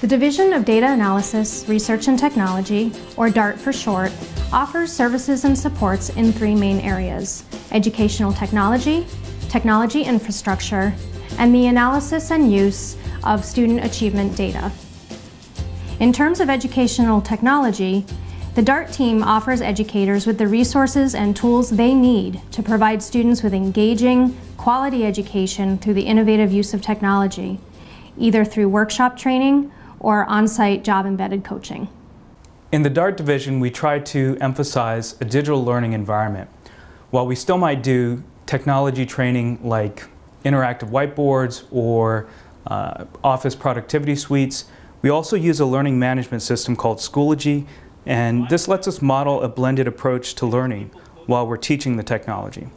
The Division of Data Analysis, Research and Technology, or DART for short, offers services and supports in three main areas: educational technology, technology infrastructure, and the analysis and use of student achievement data. In terms of educational technology, the DART team offers educators with the resources and tools they need to provide students with engaging, quality education through the innovative use of technology, either through workshop training or on-site job-embedded coaching. In the DART division, we try to emphasize a digital learning environment. While we still might do technology training like interactive whiteboards or office productivity suites, we also use a learning management system called Schoology, and this lets us model a blended approach to learning while we're teaching the technology.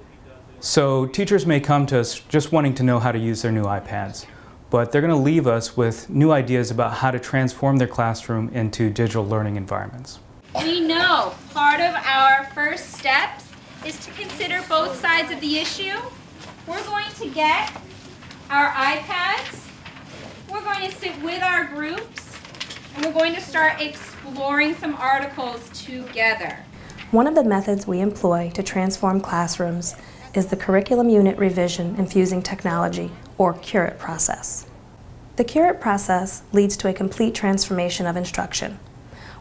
So teachers may come to us just wanting to know how to use their new iPads, but they're going to leave us with new ideas about how to transform their classroom into digital learning environments. We know part of our first steps is to consider both sides of the issue. We're going to get our iPads, we're going to sit with our groups, and we're going to start exploring some articles together. One of the methods we employ to transform classrooms is the curriculum unit revision infusing technology, or CREC process. The CREC process leads to a complete transformation of instruction,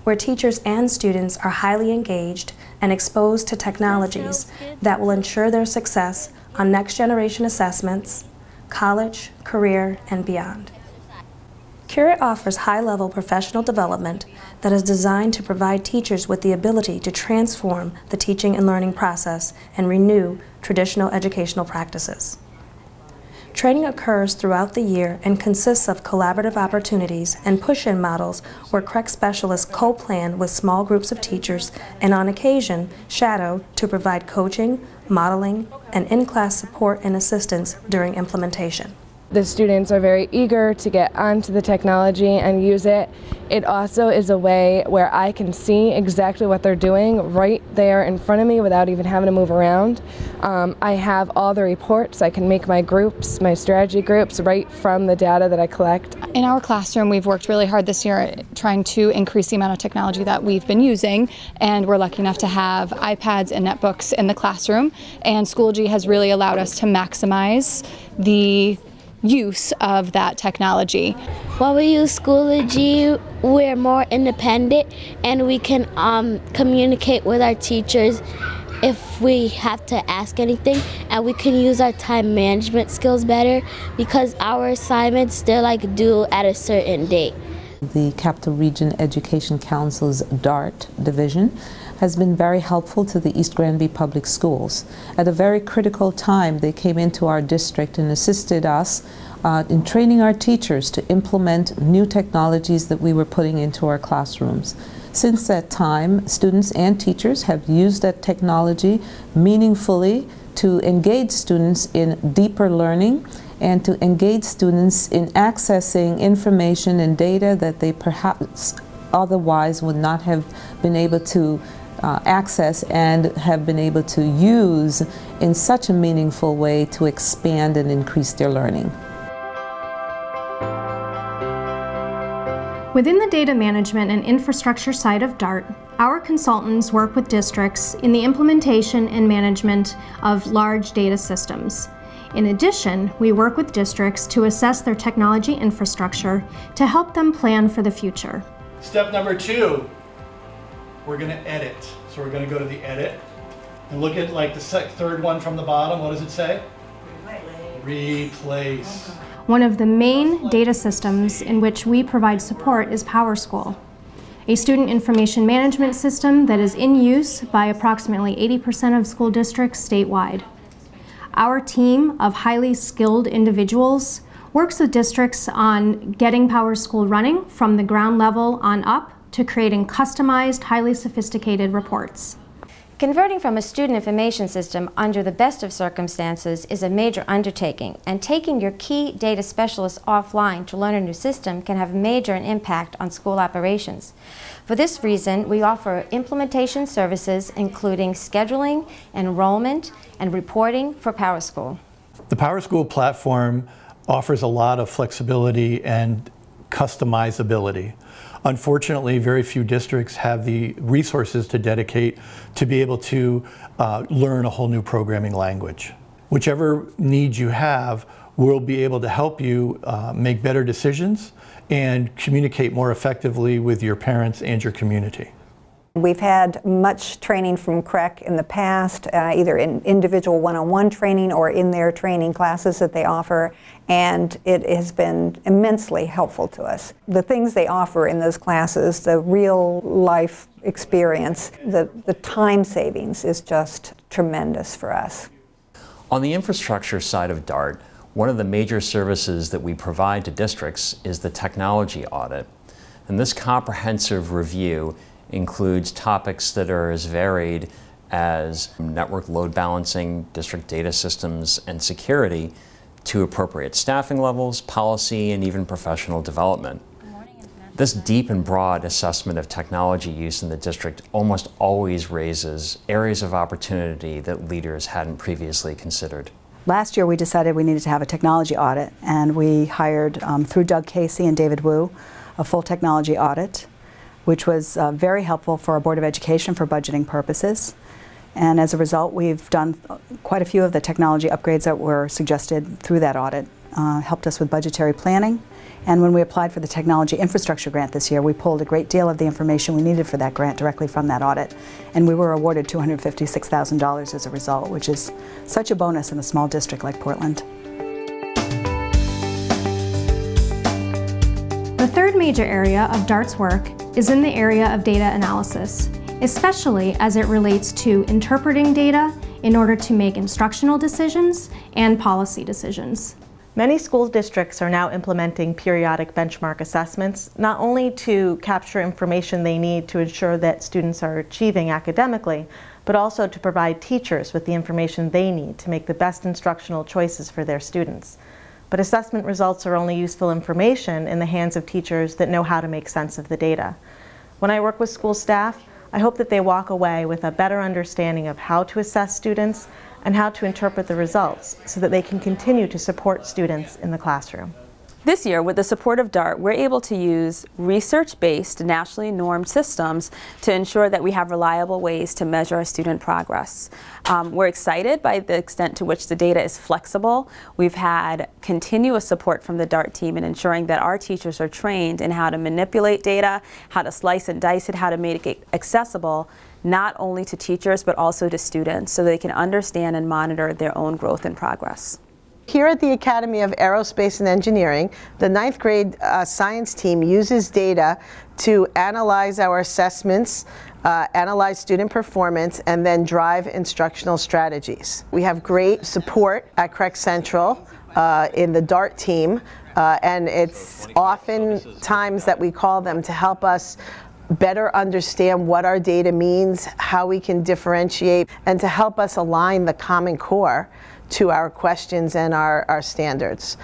where teachers and students are highly engaged and exposed to technologies that will ensure their success on next generation assessments, college, career, and beyond. CREC offers high-level professional development that is designed to provide teachers with the ability to transform the teaching and learning process and renew traditional educational practices. Training occurs throughout the year and consists of collaborative opportunities and push-in models where CREC specialists co-plan with small groups of teachers and on occasion shadow to provide coaching, modeling, and in-class support and assistance during implementation. The students are very eager to get onto the technology and use it. It also is a way where I can see exactly what they're doing right there in front of me without even having to move around. I have all the reports. I can make my groups, my strategy groups, right from the data that I collect. In our classroom, we've worked really hard this year trying to increase the amount of technology that we've been using, and we're lucky enough to have iPads and netbooks in the classroom, and Schoology has really allowed us to maximize the use of that technology. While we use Schoology, we're more independent and we can communicate with our teachers if we have to ask anything, and we can use our time management skills better because our assignments, they're due at a certain date. The Capital Region Education Council's DART division has been very helpful to the East Granby Public Schools. At a very critical time, they came into our district and assisted us in training our teachers to implement new technologies that we were putting into our classrooms. Since that time, students and teachers have used that technology meaningfully to engage students in deeper learning and to engage students in accessing information and data that they perhaps otherwise would not have been able to access and have been able to use in such a meaningful way to expand and increase their learning. Within the data management and infrastructure side of DART, our consultants work with districts in the implementation and management of large data systems. In addition, we work with districts to assess their technology infrastructure to help them plan for the future. Step number 2, we're going to edit. So we're going to go to the edit and look at the third one from the bottom. What does it say? Replace. One of the main data systems in which we provide support is PowerSchool, a student information management system that is in use by approximately 80% of school districts statewide. Our team of highly skilled individuals works with districts on getting PowerSchool running from the ground level on up to creating customized, highly sophisticated reports. Converting from a student information system under the best of circumstances is a major undertaking, and taking your key data specialists offline to learn a new system can have a major impact on school operations. For this reason, we offer implementation services including scheduling, enrollment, and reporting for PowerSchool. The PowerSchool platform offers a lot of flexibility and customizability. Unfortunately, very few districts have the resources to dedicate to be able to learn a whole new programming language. Whichever needs you have, we'll be able to help you make better decisions and communicate more effectively with your parents and your community. We've had much training from CREC in the past, either in individual one-on-one training or in their training classes that they offer, and it has been immensely helpful to us. The things they offer in those classes, the real life experience, the time savings is just tremendous for us. On the infrastructure side of DART, one of the major services that we provide to districts is the technology audit. And this comprehensive review includes topics that are as varied as network load balancing, district data systems, and security, to appropriate staffing levels, policy, and even professional development. This deep and broad assessment of technology use in the district almost always raises areas of opportunity that leaders hadn't previously considered. Last year we decided we needed to have a technology audit, and we hired, through Doug Casey and David Wu, a full technology audit, which was very helpful for our Board of Education for budgeting purposes. And as a result, we've done quite a few of the technology upgrades that were suggested through that audit. Helped us with budgetary planning. And when we applied for the Technology Infrastructure Grant this year, we pulled a great deal of the information we needed for that grant directly from that audit. And we were awarded $256,000 as a result, which is such a bonus in a small district like Portland. The third major area of DART's work is in the area of data analysis, especially as it relates to interpreting data in order to make instructional decisions and policy decisions. Many school districts are now implementing periodic benchmark assessments, not only to capture information they need to ensure that students are achieving academically, but also to provide teachers with the information they need to make the best instructional choices for their students. But assessment results are only useful information in the hands of teachers that know how to make sense of the data. When I work with school staff, I hope that they walk away with a better understanding of how to assess students and how to interpret the results so that they can continue to support students in the classroom. This year, with the support of DART, we're able to use research-based, nationally normed systems to ensure that we have reliable ways to measure our student progress. We're excited by the extent to which the data is flexible. We've had continuous support from the DART team in ensuring that our teachers are trained in how to manipulate data, how to slice and dice it, how to make it accessible not only to teachers but also to students so they can understand and monitor their own growth and progress. Here at the Academy of Aerospace and Engineering, the 9th grade science team uses data to analyze our assessments, analyze student performance, and then drive instructional strategies. We have great support at CREC Central in the DART team, and it's often times that we call them to help us better understand what our data means, how we can differentiate, and to help us align the Common Core to our questions and our standards.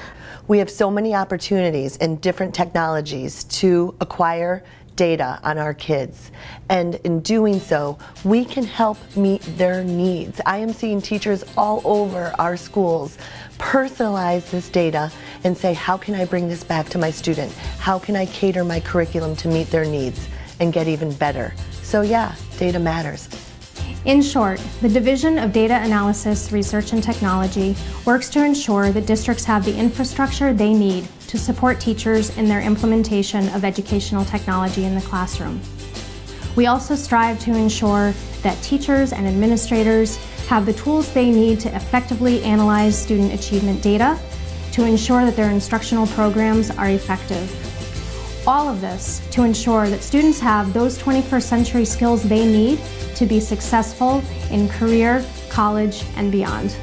We have so many opportunities in different technologies to acquire data on our kids, and in doing so we can help meet their needs. I am seeing teachers all over our schools personalize this data and say, how can I bring this back to my student? How can I cater my curriculum to meet their needs and get even better? So yeah, data matters. In short, the Division of Data Analysis, Research and Technology works to ensure that districts have the infrastructure they need to support teachers in their implementation of educational technology in the classroom. We also strive to ensure that teachers and administrators have the tools they need to effectively analyze student achievement data to ensure that their instructional programs are effective. All of this to ensure that students have those 21st century skills they need to be successful in career, college, and beyond.